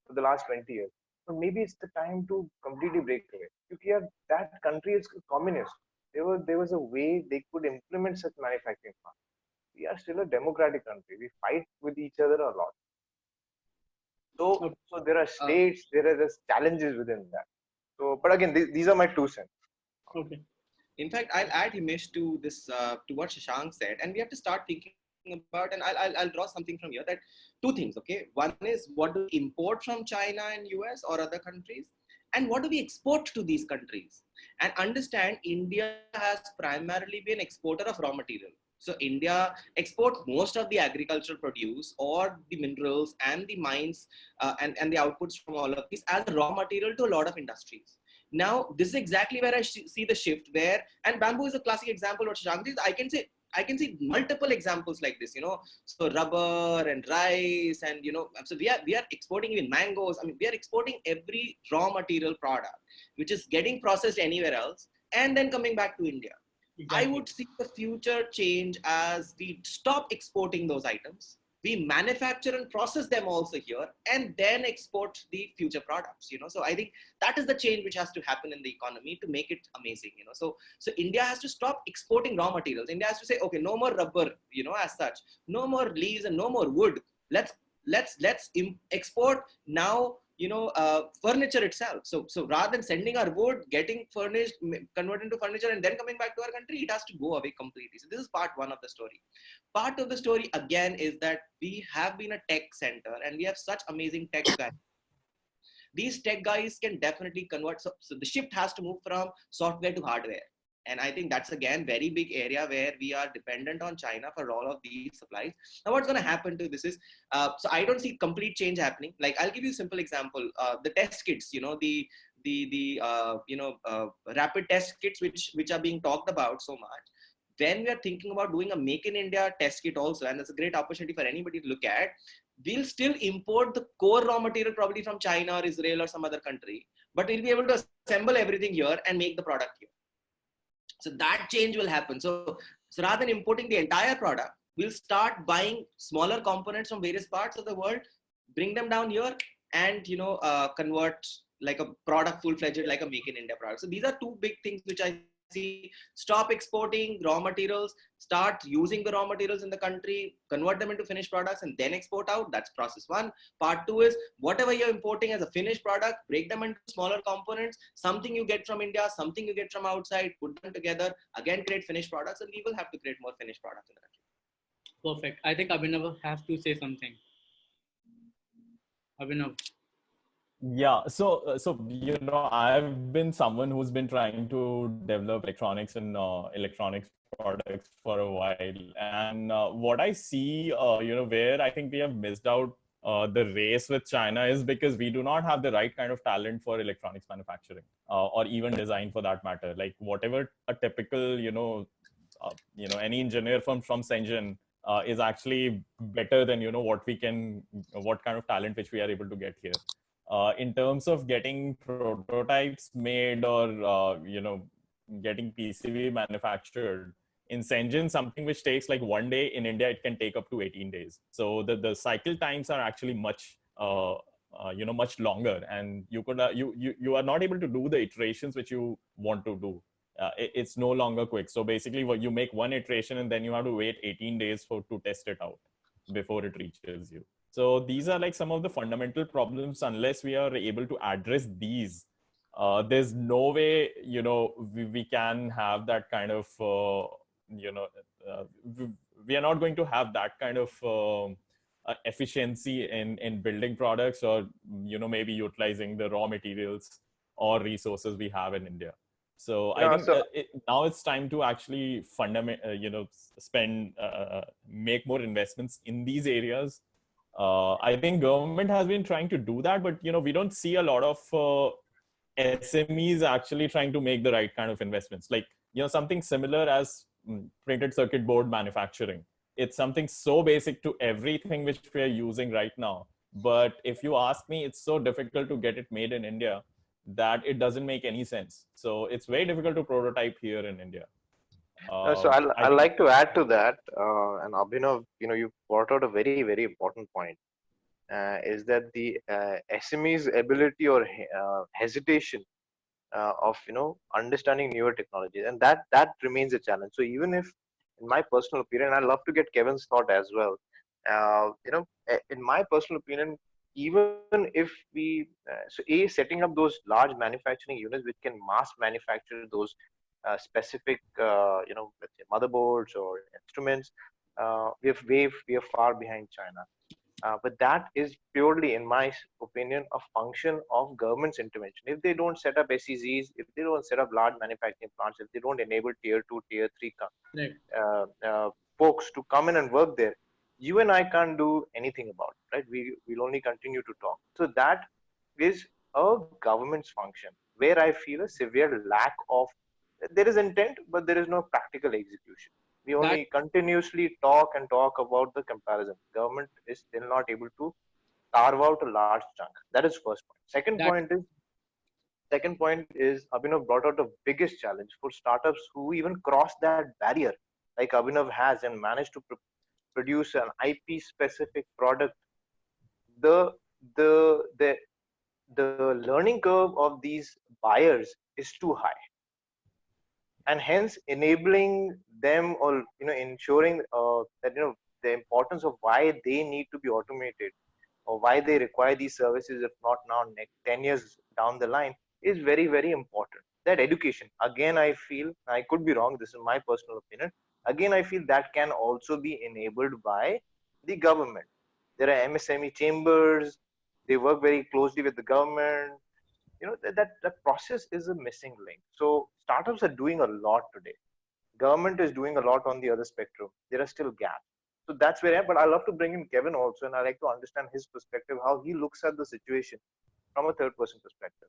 for the last 20 years. But maybe it's the time to completely break away. Because that country is communist. There was a way they could implement such manufacturing plants. We are still a democratic country. We fight with each other a lot. So there are states, there are just challenges within that. So, but again, these are my 2 cents. Okay. In fact, I'll add Himish to this, to what Shashank said, and we have to start thinking about, and I'll draw something from here, that 2 things, okay? One is, what do we import from China and US or other countries? And what do we export to these countries? And understand, India has primarily been an exporter of raw material. So India exports most of the agricultural produce or the minerals and the mines and the outputs from all of these as raw material to a lot of industries. Now, this is exactly where I see the shift where, and bamboo is a classic example of Shashank. I can see multiple examples like this, so rubber and rice and, so we are exporting even mangoes. I mean, we are exporting every raw material product, which is getting processed anywhere else and then coming back to India. Exactly. I would see the future change as we stop exporting those items we manufacture and process them also here, and then export the future products. So I think that is the change which has to happen in the economy to make it amazing. So India has to stop exporting raw materials. India has to say, okay, no more rubber, as such, no more leaves and no more wood. Let's export now, furniture itself. So rather than sending our wood, getting furnished, converted into furniture, and then coming back to our country, it has to go away completely. So this is part one of the story. Part of the story again is that we have been a tech center and we have such amazing tech guys. These tech guys can definitely convert. So the shift has to move from software to hardware. And I think that's again very big area where we are dependent on China for all of these supplies. Now, what's going to happen to this is, so I don't see complete change happening. Like, I'll give you a simple example: the test kits, the rapid test kits which are being talked about so much. When we are thinking about doing a Make in India test kit also, and that's a great opportunity for anybody to look at, we'll still import the core raw material probably from China or Israel or some other country, but we'll be able to assemble everything here and make the product here. So that change will happen. So rather than importing the entire product, we'll start buying smaller components from various parts of the world, bring them down here, and convert like a product full-fledged, like a Make in India product. So these are two big things which I see. Stop exporting raw materials, start using the raw materials in the country, convert them into finished products, and then export out. That's process one. Part two is whatever you're importing as a finished product, break them into smaller components, something you get from India, something you get from outside, put them together, again create finished products, and we will have to create more finished products in the country. Perfect. I think Abhinav has to say something. Abhinav. Yeah, so I've been someone who's been trying to develop electronics and electronics products for a while, and what I see, where I think we have missed out the race with China is because we do not have the right kind of talent for electronics manufacturing, or even design for that matter. Like whatever a typical, any engineer from Shenzhen is actually better than what kind of talent which we are able to get here. In terms of getting prototypes made or getting PCB manufactured in Shenzhen, something which takes like 1 day, in India it can take up to 18 days. So the cycle times are actually much much longer, and you are not able to do the iterations which you want to do. It's no longer quick. So basically, you make one iteration and then you have to wait 18 days to test it out before it reaches you. So these are like some of the fundamental problems. Unless we are able to address these, there's no way, we can have that kind of, we are not going to have that kind of efficiency in building products, or, maybe utilizing the raw materials or resources we have in India. So I think now it's time to actually make more investments in these areas. I think government has been trying to do that, but we don't see a lot of SMEs actually trying to make the right kind of investments. Like something similar as printed circuit board manufacturing. It's something so basic to everything which we are using right now. But if you ask me, it's so difficult to get it made in India that it doesn't make any sense. So it's very difficult to prototype here in India. So I'd like to add to that, and Abhinav, you brought out a very, very important point, is that the SME's ability or hesitation of understanding newer technologies, and that remains a challenge. So even if, in my personal opinion, I'd love to get Kevin's thought as well. In my personal opinion, even if we setting up those large manufacturing units which can mass manufacture those specific let's say motherboards or instruments, we are far behind China. But that is purely, in my opinion, a function of government's intervention. If they don't set up SEZs, if they don't set up large manufacturing plants, if they don't enable tier 2, tier 3 folks to come in and work there, you and I can't do anything about it, right? We'll only continue to talk. So that is a government's function, where I feel a severe lack of, there is intent, but there is no practical execution. We only continuously talk and talk about the comparison. Government is still not able to carve out a large chunk. That is first point. Second point is Abhinav brought out the biggest challenge for startups who even cross that barrier, like Abhinav has, and managed to produce an IP specific product, the the the the learning curve of these buyers is too high, and hence enabling them, or ensuring that the importance of why they need to be automated, or why they require these services, if not now, next 10 years down the line, is very, very important. That education, again, I feel, I could be wrong, this is my personal opinion, again, I feel that can also be enabled by the government. There are MSME chambers, they work very closely with the government. That process is a missing link. So startups are doing a lot today. Government is doing a lot on the other spectrum. There are still gaps. So that's where I am. But I love to bring in Kevin also, and I like to understand his perspective, how he looks at the situation from a third person perspective.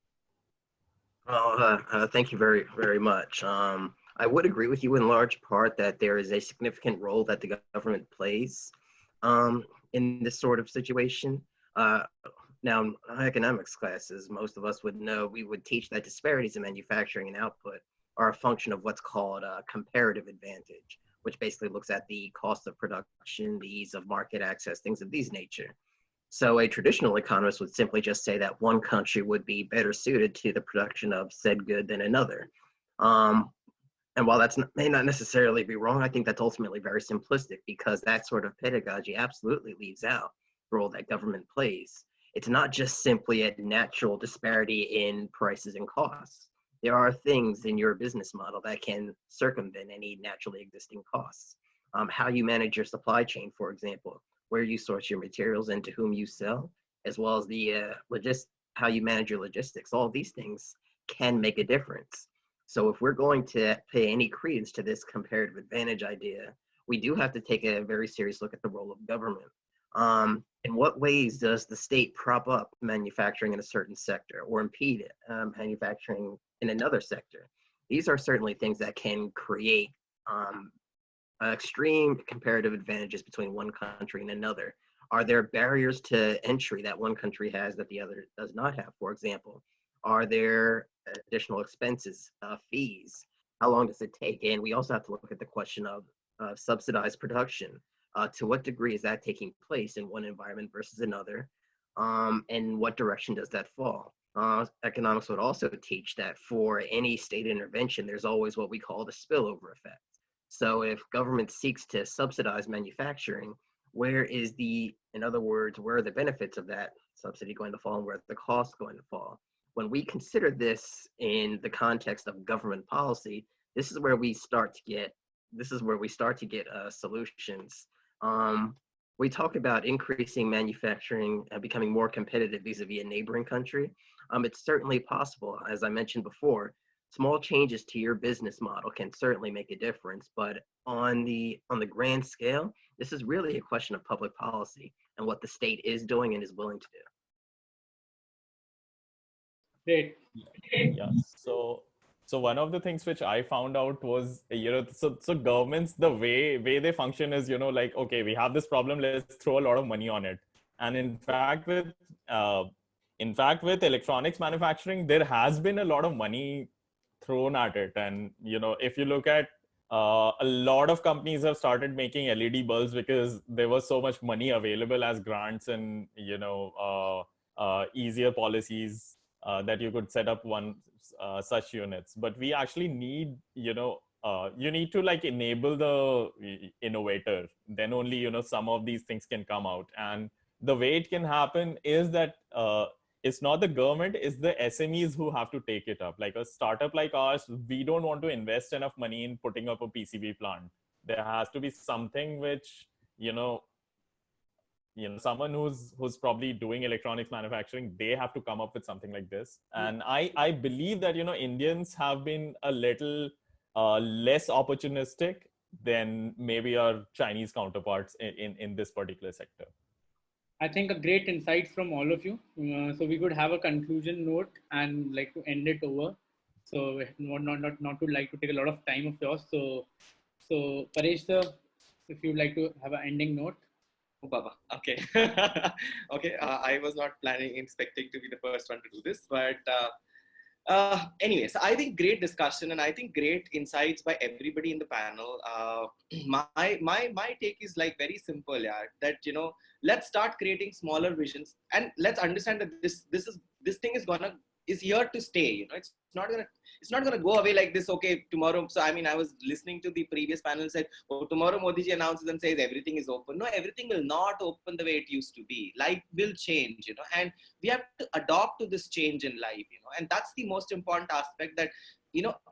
Thank you very, very much. I would agree with you in large part that there is a significant role that the government plays in this sort of situation. Now, in economics classes, most of us would know, we would teach that disparities in manufacturing and output are a function of what's called a comparative advantage, which basically looks at the cost of production, the ease of market access, things of these nature. So a traditional economist would simply just say that one country would be better suited to the production of said good than another. And while that may not necessarily be wrong, I think that's ultimately very simplistic, because that sort of pedagogy absolutely leaves out the role that government plays. It's not just simply a natural disparity in prices and costs. There are things in your business model that can circumvent any naturally existing costs. How you manage your supply chain, for example, where you source your materials and to whom you sell, as well as the how you manage your logistics. All these things can make a difference. So if we're going to pay any credence to this comparative advantage idea, we do have to take a very serious look at the role of government. In what ways does the state prop up manufacturing in a certain sector or impede manufacturing in another sector? These are certainly things that can create extreme comparative advantages between one country and another. Are there barriers to entry that one country has that the other does not have, for example? Are there additional expenses, fees? How long does it take? And we also have to look at the question of subsidized production. To what degree is that taking place in one environment versus another? And what direction does that fall? Economics would also teach that for any state intervention, there's always what we call the spillover effect. So if government seeks to subsidize manufacturing, in other words, where are the benefits of that subsidy going to fall, and where are the costs going to fall? When we consider this in the context of government policy, this is where we start to get solutions. We talk about increasing manufacturing and becoming more competitive vis-a-vis a neighboring country. It's certainly possible. As I mentioned before, small changes to your business model can certainly make a difference, but on the grand scale, this is really a question of public policy and what the state is doing and is willing to do. Great. Yeah. So one of the things which I found out was, so governments, the way they function is, like, okay, we have this problem, let's throw a lot of money on it. And in fact, with electronics manufacturing, there has been a lot of money thrown at it. And, if you look at a lot of companies have started making LED bulbs because there was so much money available as grants and, easier policies that you could set up such units. But we actually need, you need to like enable the innovator. Then only, some of these things can come out. And the way it can happen is that it's not the government, it's the SMEs who have to take it up. Like a startup like ours, we don't want to invest enough money in putting up a PCB plant. There has to be something which, someone who's probably doing electronics manufacturing, they have to come up with something like this. And I believe that, Indians have been a little less opportunistic than maybe our Chinese counterparts in this particular sector. I think a great insight from all of you. So we could have a conclusion note and like to end it over. So not to like to take a lot of time of yours. So Paresh sir, if you'd like to have an ending note. Oh, Baba. Okay. Okay. I was not expecting to be the first one to do this, but Anyways, I think great discussion and I think great insights by everybody in the panel. My take is like very simple, yeah. That let's start creating smaller visions and let's understand that this thing is here to stay. It's not gonna go away like this. Okay, tomorrow. So I mean, I was listening to the previous panel said, oh, tomorrow Modi ji announces and says everything is open. No, everything will not open the way it used to be. Life will change, and we have to adopt to this change in life, and that's the most important aspect that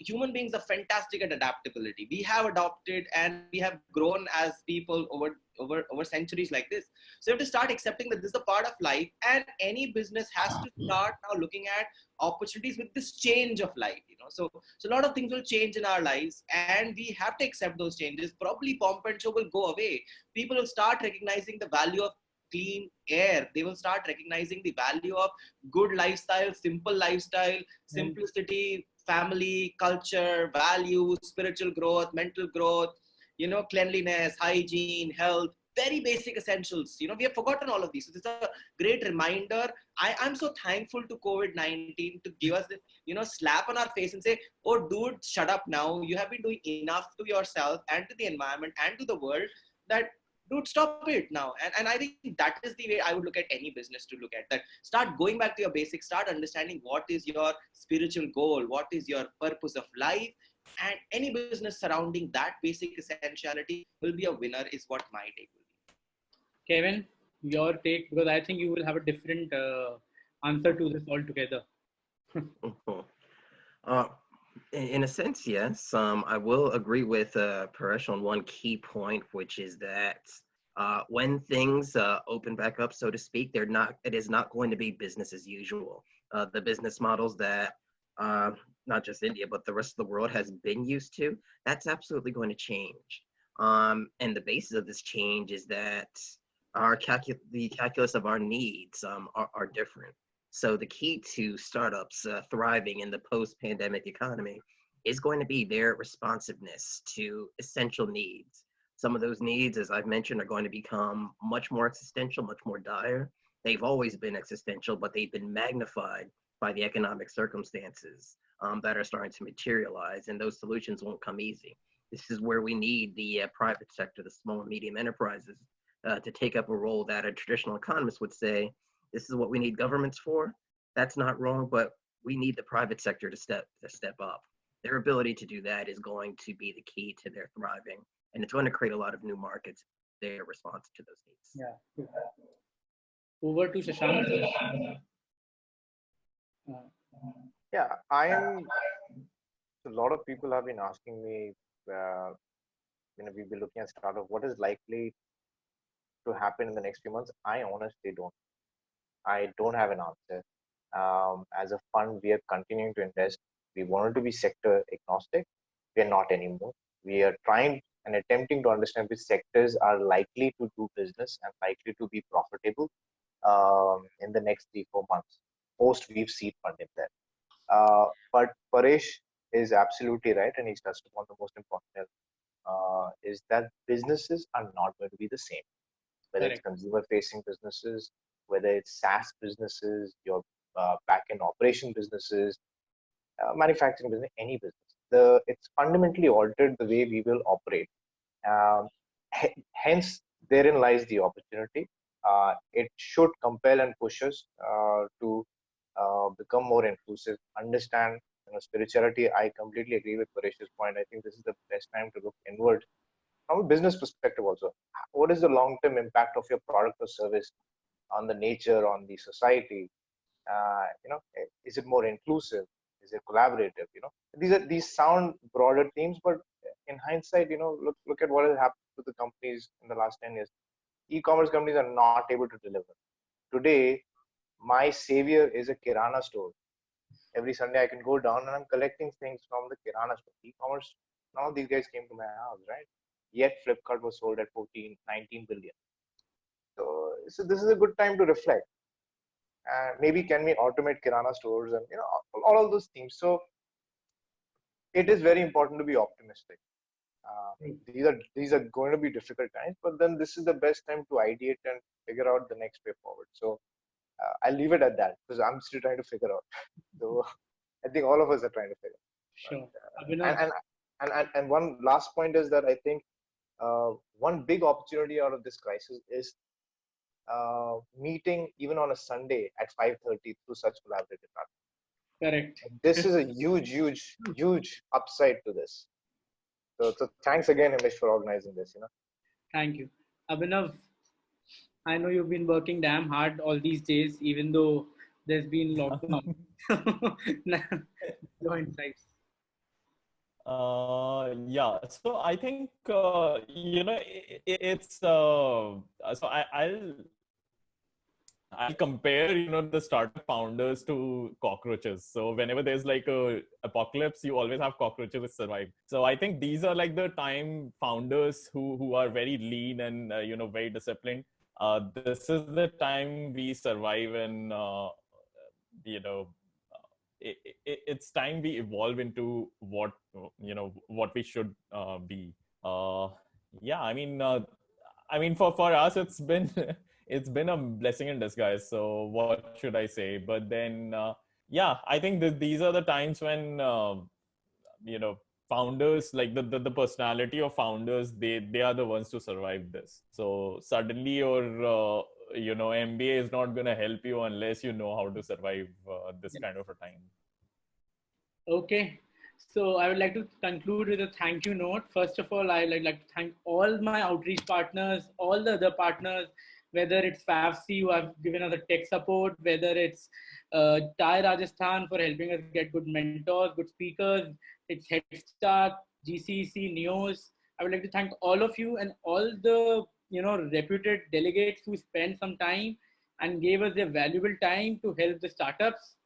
human beings are fantastic at adaptability. We have adopted and we have grown as people over centuries like this. So you have to start accepting that this is a part of life, and any business has to start now looking at opportunities with this change of life. So a lot of things will change in our lives and we have to accept those changes. Probably pomp and show will go away. People will start recognizing the value of clean air. They will start recognizing the value of good lifestyle, simple lifestyle, simplicity, family, culture, values, spiritual growth, mental growth, cleanliness, hygiene, health, very basic essentials. We have forgotten all of these. So this is a great reminder. I'm so thankful to COVID-19 to give us this, slap on our face and say, oh, dude, shut up now. You have been doing enough to yourself and to the environment and to the world that, dude, stop it now. And I think that is the way I would look at any business to look at that. Start going back to your basics, start understanding what is your spiritual goal, what is your purpose of life, and any business surrounding that basic essentiality will be a winner is what my take will be. Kevin, your take, because I think you will have a different answer to this altogether. In a sense, yes. I will agree with Paresh on one key point, which is that when things open back up, so to speak, it is not going to be business as usual. The business models that not just India, but the rest of the world has been used to, that's absolutely going to change. And the basis of this change is that the calculus of our needs are different. So the key to startups thriving in the post-pandemic economy is going to be their responsiveness to essential needs. Some of those needs, as I've mentioned, are going to become much more existential, much more dire. They've always been existential, but they've been magnified by the economic circumstances that are starting to materialize, and those solutions won't come easy. This is where we need the private sector, the small and medium enterprises, to take up a role that a traditional economist would say, this is what we need governments for. That's not wrong, but we need the private sector to step up. Their ability to do that is going to be the key to their thriving, and it's going to create a lot of new markets. Their response to those needs. Yeah. Over to Shashank. Yeah, a lot of people have been asking me, we've been looking at startup, what is likely to happen in the next few months? I honestly don't. I don't have an answer. As a fund, we are continuing to invest. We wanted to be sector agnostic. We are not anymore. We are trying and attempting to understand which sectors are likely to do business and likely to be profitable in the next 3-4 months. Post we've seed funded there. But Paresh is absolutely right, and he's touched upon the most important is that businesses are not going to be the same. Whether Correct. It's consumer-facing businesses, whether it's SaaS businesses, your back-end operation businesses, manufacturing business, any business. It's fundamentally altered the way we will operate. Hence, therein lies the opportunity. It should compel and push us to become more inclusive, understand spirituality. I completely agree with Paresh's point. I think this is the best time to look inward from a business perspective also. What is the long-term impact of your product or service on the nature, on the society? Is it more inclusive? Is it collaborative? These sound broader themes, but in hindsight, look at what has happened to the companies in the last 10 years. E-commerce companies are not able to deliver. Today, my savior is a Kirana store. Every Sunday I can go down and I'm collecting things from the Kirana store. E-commerce, none of these guys came to my house, right? Yet Flipkart was sold at 19 billion. So this is a good time to reflect. Maybe can we automate Kirana stores and all of those things. So it is very important to be optimistic. These are going to be difficult times, but then this is the best time to ideate and figure out the next way forward. So I'll leave it at that because I'm still trying to figure out. So I think all of us are trying to figure. Sure. And one last point is that I think one big opportunity out of this crisis is meeting even on a Sunday at 5:30 through such collaborative platforms. Correct. This is a huge upside to this. So thanks again, Himish, for organizing this. Thank you. Abhinav, I know you've been working damn hard all these days, even though there's been lockdown. Your insights. Yeah, so I think it's so I'll compare the startup founders to cockroaches. So whenever there's like a apocalypse, you always have cockroaches that survive. So I think these are like the time founders who are very lean and very disciplined. This is the time we survive, and it's time we evolve into what we should be. For us it's been it's been a blessing in disguise, so what should I say? But then I think that these are the times when founders, like the personality of founders, they are the ones to survive this. So suddenly your MBA is not going to help you unless you know how to survive this kind of a time. Okay. So I would like to conclude with a thank you note. First of all, I would like to thank all my outreach partners, all the other partners, whether it's FAFC who have given us the tech support, whether it's TIE Rajasthan for helping us get good mentors, good speakers, it's Headstart, GCEC, NEOS. I would like to thank all of you and all the reputed delegates who spent some time and gave us their valuable time to help the startups.